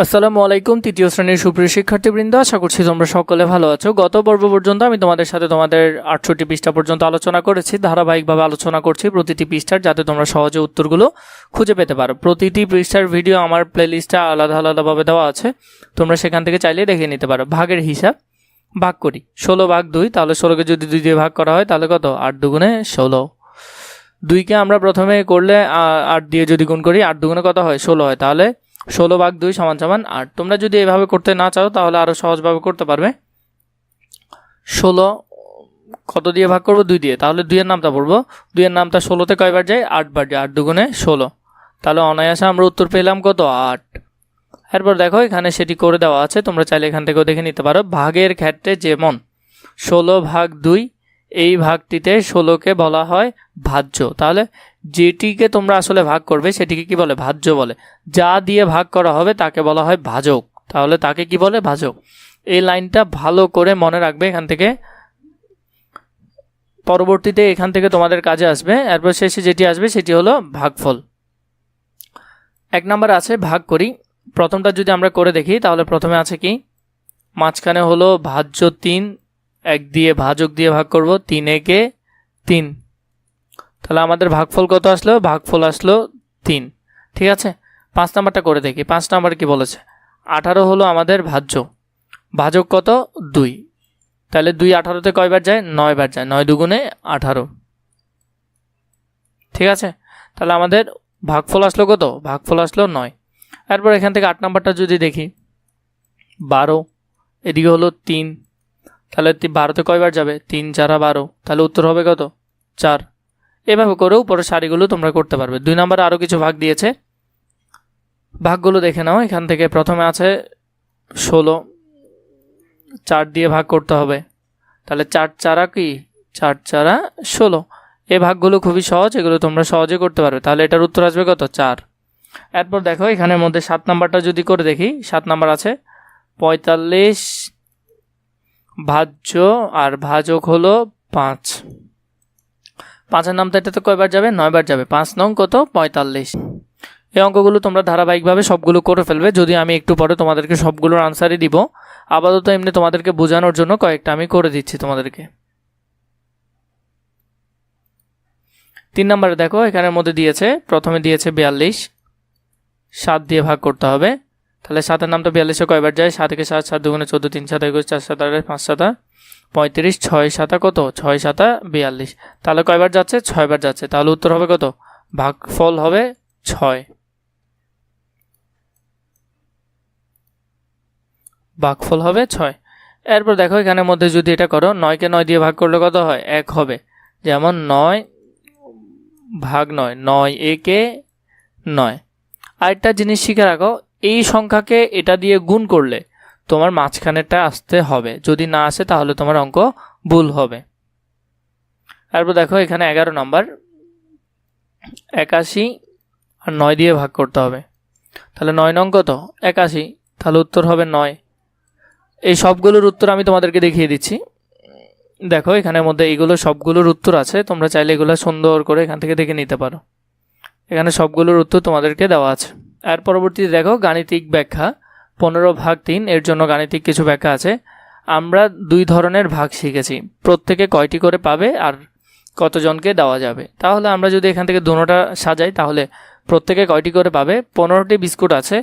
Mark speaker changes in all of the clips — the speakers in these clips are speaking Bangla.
Speaker 1: আসসালামু আলাইকুম তৃতীয় শ্রেণীর সুপ্রিয় শিক্ষার্থীবৃন্দ, আশা করছি তোমরা সকলে ভালো আছো। গত পর্ব পর্যন্ত আমি তোমাদের সাথে তোমাদের 68 পৃষ্ঠা পর্যন্ত আলোচনা করেছি। ধারাবাহিকভাবে আলোচনা করছি প্রতিটি পৃষ্ঠার, যাতে তোমরা সহজে উত্তরগুলো খুঁজে পেতে পারো। প্রতিটি পৃষ্ঠার ভিডিও আমার প্লেলিস্টে আলাদা আলাদাভাবে দেওয়া আছে, তোমরা সেখান থেকে চাইলে দেখে নিতে পারো। ভাগের হিসাব ভাগ করি, 16 ভাগ 2, তাহলে 16কে যদি 2 দিয়ে ভাগ করা হয় তাহলে কত? 8 দুগুণে 16। 2কে আমরা প্রথমে করলে 8 দিয়ে যদি গুণ করি 8 দুগুণে কত হয়? 16 হয়। তাহলে 16 ভাগ 2 সমান 8। তোমরা যদি এভাবে করতে না চাও তাহলে আরো সহজভাবে করতে পারবে। 16 কত দিয়ে ভাগ করব? 2 দিয়ে। তাহলে 2 এর নামটা পড়বো। 2 এর নামটা 16তে কয়বার যায়? 8 বার যায়। 8 দুগুণে 16। তাহলে অনায়াসে আমরা উত্তর পেলাম কত? 8। এরপর দেখো এখানে সেটি করে দেওয়া আছে, তোমরা চাইলে এখান থেকেও দেখে নিতে পারো। ভাগের ক্ষেত্রে যেমন 16 ভাগ 2, এই ভাগটিতে 16কে বলা হয় ভাজ্য। তাহলে যেটিকে তোমরা আসলে ভাগ করবে সেটিকে কি বলে? ভাজ্য বলে। যা দিয়ে ভাগ করা হবে তাকে বলা হয় ভাজক। তাহলে তাকে কি বলে? ভাজক। এই লাইনটা ভালো করে মনে রাখবে এখান থেকে, পরবর্তীতে এখান থেকে তোমাদের কাজে আসবে। এরপর শেষে যেটি আসবে সেটি হলো ভাগফল। 1 নম্বর আছে ভাগ করি। প্রথমটা যদি আমরা করে দেখি তাহলে প্রথমে আছে কি? মাঝখানে হলো ভাজ্য 3, 1 দিয়ে ভাজক দিয়ে ভাগ করব, 3 একে 3। তাহলে আমাদের ভাগফল কত আসলো? ভাগফল আসলো 3। ঠিক আছে, 5 নাম্বারটা করে দেখি। 5 নাম্বার কি বলেছে? 18 হলো আমাদের ভাজ্য, ভাজক কত? 2। তাহলে 2 18তে কয়বার যায়? 9 বার যায়। 9 দুগুণে 18। ঠিক আছে, তাহলে আমাদের ভাগফল আসলো কত? ভাগফল আসলো 9। এরপর এখান থেকে 8 নাম্বারটা যদি দেখি, 12, এদিকে হলো 3, তাহলে 12তে কয়বার যাবে? 3 4 12। তাহলে উত্তর হবে কত? 4। এভাবে করেও পরে সারিগুলো তোমরা করতে পারবে। 2 নম্বরে আরও কিছু ভাগ দিয়েছে, ভাগগুলো দেখে নাও। এখান থেকে প্রথমে আছে 16, 4 দিয়ে ভাগ করতে হবে। তাহলে 4 4 কি? 4 4 16। এই ভাগগুলো খুবই সহজ, এগুলো তোমরা সহজে করতে পারবে। তাহলে এটার উত্তর আসবে কত? 4। এরপর দেখো এখানের মধ্যে 7 নাম্বারটা যদি করে দেখি, 7 নাম্বার আছে 45 ভাজ্য আর ভাজক হলো 5। 5-এর নামটা এটাতে কয়বার যাবে? 9 বার যাবে। 5 নং কত? 45। এই অঙ্কগুলো তোমরা ধারাবাহিকভাবে সবগুলো করে ফেলবে, যদি আমি একটু পরে তোমাদেরকে সবগুলোর আনসারই দিব। আপাতত এমনি তোমাদেরকে বোঝানোর জন্য কয়েকটা আমি করে দিচ্ছি তোমাদেরকে। 3 নম্বরে দেখো এখানের মধ্যে দিয়েছে, প্রথমে দিয়েছে 42, 7 দিয়ে ভাগ করতে হবে। তাহলে 7-এর নামটা 42-এ কয়বার যায়? 7 একে 7, 7 দুগুণে 14, 3 7 21, 4 7 28, 5 7 35, 6 7 কত? 6 7 42। তাহলে কয়বার যাচ্ছে? 6 বার যাচ্ছে। তাহলে উত্তর হবে কত? ভাগফল হবে 6। ভাগফল হবে 6। এরপর দেখো এখানের মধ্যে যদি এটা করো, 9কে 9 দিয়ে ভাগ করলে কত হয়? 1 হবে। যেমন 9 ভাগ 9, 9 একে 9। আরেকটা জিনিস শিখে রাখো, এই সংখ্যাকে এটা দিয়ে গুণ করলে তোমার মাঝখানেরটা আসতে হবে, যদি না আসে তাহলে তোমার অঙ্ক ভুল হবে। এরপর দেখো এখানে 11 নম্বর 81 আর 9 দিয়ে ভাগ করতে হবে। তাহলে 9 নং কত? 81। তাহলে উত্তর হবে 9। এই সবগুলোর উত্তর আমি তোমাদেরকে দেখিয়ে দিচ্ছি। দেখো এখানের মধ্যে এইগুলো সবগুলোর উত্তর আছে, তোমরা চাইলে এগুলো সুন্দর করে এখান থেকে দেখে নিতে পারো। এখানে সবগুলোর উত্তর তোমাদেরকে দেওয়া আছে। আর পরবর্তীতে দেখো গাণিতিক ব্যাখ্যা 15 ভাগ 3, এর জন্য গাণিতিক কিছু ব্যাখ্যা আছে। আমরা 2 ধরনের ভাগ শিখেছি, প্রত্যেকে কয়টি করে পাবে আর কতজনকে দেওয়া যাবে। তাহলে আমরা যদি এখান থেকে দুটোটা সাজাই তাহলে প্রত্যেকে কয়টি করে পাবে? 15টি বিস্কুট আছে,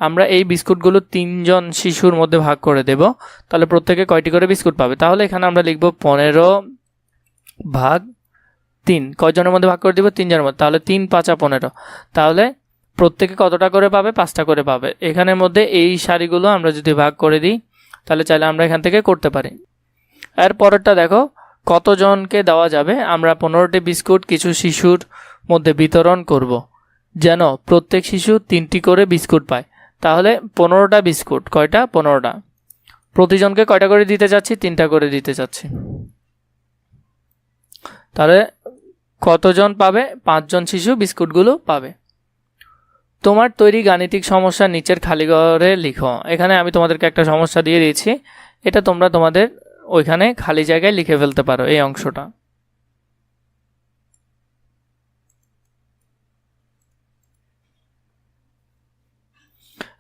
Speaker 1: আমরা এই বিস্কুটগুলো 3 জন শিশুর মধ্যে ভাগ করে দেব। তাহলে প্রত্যেকে কয়টি করে বিস্কুট পাবে? তাহলে এখানে আমরা লিখব 15 ভাগ 3। কয়জনের মধ্যে ভাগ করে দিব? 3 জনের মধ্যে। তাহলে 3 5 15। তাহলে প্রত্যেকে কতটা করে পাবে? 5টা করে পাবে। এখানের মধ্যে এই সারিগুলো আমরা যদি ভাগ করে দিই তাহলে চাইলে আমরা এখান থেকে করতে পারি। এর পরেরটা দেখো, কতজনকে দেওয়া যাবে? আমরা 15টি বিস্কুট কিছু শিশুর মধ্যে বিতরণ করব, যেন প্রত্যেক শিশু 3টি করে বিস্কুট পায়। তাহলে 15টা বিস্কুট, কয়টা? 15টা। প্রতিজনকে কয়টা করে দিতে চাচ্ছি? 3টা করে দিতে চাচ্ছি। তাহলে কতজন পাবে? 5 জন শিশু বিস্কুটগুলো পাবে। তোমার তৈরি গাণিতিক সমস্যা নিচের খালি ঘরে লিখো। এখানে আমি তোমাদেরকে একটা সমস্যা দিয়ে দিয়েছি, এটা তোমরা তোমাদের ওইখানে খালি জায়গায় লিখে ফেলতে পারো এই অংশটা।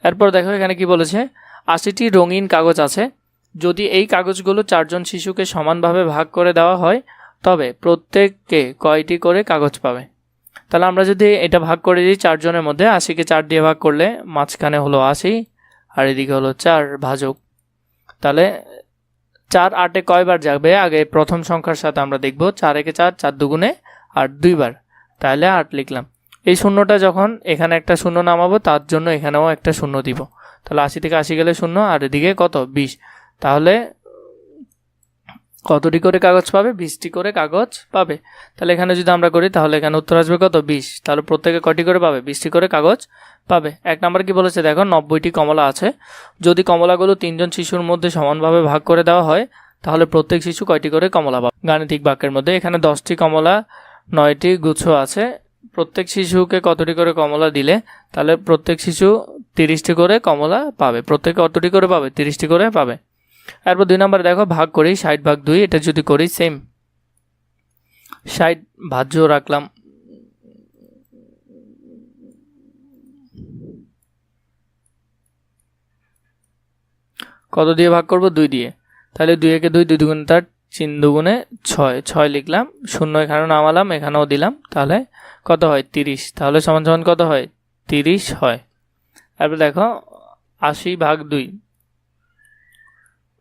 Speaker 1: এরপর দেখো এখানে কি বলেছে, 80টি রঙিন কাগজ আছে। যদি এই কাগজগুলো 4 জন শিশুকে সমানভাবে ভাগ করে দেওয়া হয় তবে প্রত্যেককে কয়টি করে কাগজ পাবে। তাহলে আমরা যদি এটা ভাগ করে দিই 4 জনের মধ্যে, 80কে 4 দিয়ে ভাগ করলে মাঝখানে হলো 80 আর এদিকে হলো 4 ভাজক। তাহলে 4 8-এ কয়বার যাবে আগে প্রথম সংখ্যার সাথে আমরা দেখব। 4 একে 4, 4 দুগুণে 8 দুইবার, তাহলে 8 লিখলাম। এই শূন্যটা যখন এখানে একটা শূন্য নামাবো তার জন্য এখানেও একটা শূন্য দিব। তাহলে 80 থেকে 80 গেলে শূন্য আর এদিকে কত 20। তাহলে কতটি করে কাগজ পাবে, 20টি করে কাগজ পাবে। তাহলে এখানে যদি আমরা করি তাহলে এখানে উত্তর আসবে কত 20। তাহলে প্রত্যেকে কয়টি করে পাবে, 20টি করে কাগজ পাবে। 1 নাম্বার কি বলেছে দেখো, 90টি কমলা আছে। যদি কমলাগুলো 3 জন শিশুর মধ্যে সমানভাবে ভাগ করে দেওয়া হয় তাহলে প্রত্যেক শিশু কয়টি করে কমলা পাবে। গাণিতিক বাক্যের মধ্যে এখানে 10টি কমলা 9টি গুচ্ছ আছে। প্রত্যেক শিশুকে কতটি করে কমলা দিলে তাহলে প্রত্যেক শিশু 30টি করে কমলা পাবে। প্রত্যেকে কতটি করে পাবে, 30টি করে পাবে। এরপর 2 নম্বরে দেখো, ভাগ করি 60/2। এটা যদি করি সেম 60 ভাজ্য রাখলাম, কত দিয়ে ভাগ করব, 2 দিয়ে। তাহলে 2 একে 2, 2 দুগুণে 4, 3 দুগুণে 6, 6 লিখলাম। শূন্য এখানে নামালাম, এখানেও দিলাম। তাহলে কত হয় 30। তাহলে সমান সমান কত হয় 30 হয়। এরপর দেখো 80/2,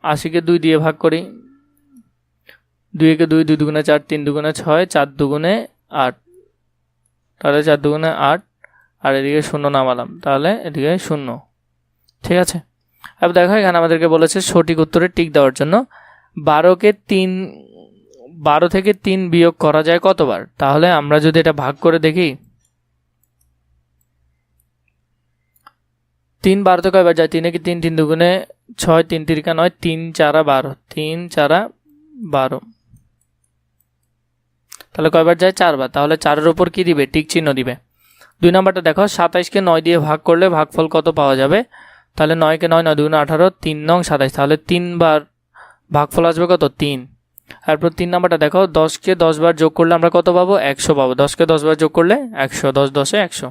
Speaker 1: 80কে 2 দিয়ে ভাগ করি। 2 একে 2, 2 দুগুণে 4, 3 দুগুণে 6, 4 দুগুণে 8। তাহলে 4 দুগুণে 8 আর এদিকে শূন্য নামালাম, তাহলে এদিকে শূন্য। ঠিক আছে। এবার দেখো এখানে আমাদেরকে বলেছে সঠিক উত্তরে টিক দেওয়ার জন্য। 12 থেকে 3 বিয়োগ করা যায় কতবার। তাহলে আমরা যদি এটা ভাগ করে দেখি, 3 12তে কয়বার যায়, 3 একে 3, 3 দুগুণে 6, 3 তিরিকা 9, 3 4 12, 3 4 12। তাহলে কয়বার যায়, 4 বার। তাহলে 4-এর উপর কি দিবে, টিক চিহ্ন দিবে। 2 নম্বরটা দেখো, 27কে 9 দিয়ে ভাগ করলে ভাগফল কত পাওয়া যাবে। তাহলে 9কে 9, 9 দুগুণে 18, 3 নং 27। তাহলে 3 বার ভাগফল আসবে কত, 3। তারপর 3 নম্বরটা দেখো, 10কে 10 বার যোগ করলে আমরা কত পাবো, 100 পাবো। 10কে 10 বার যোগ করলে 100, 10 10-এ 100।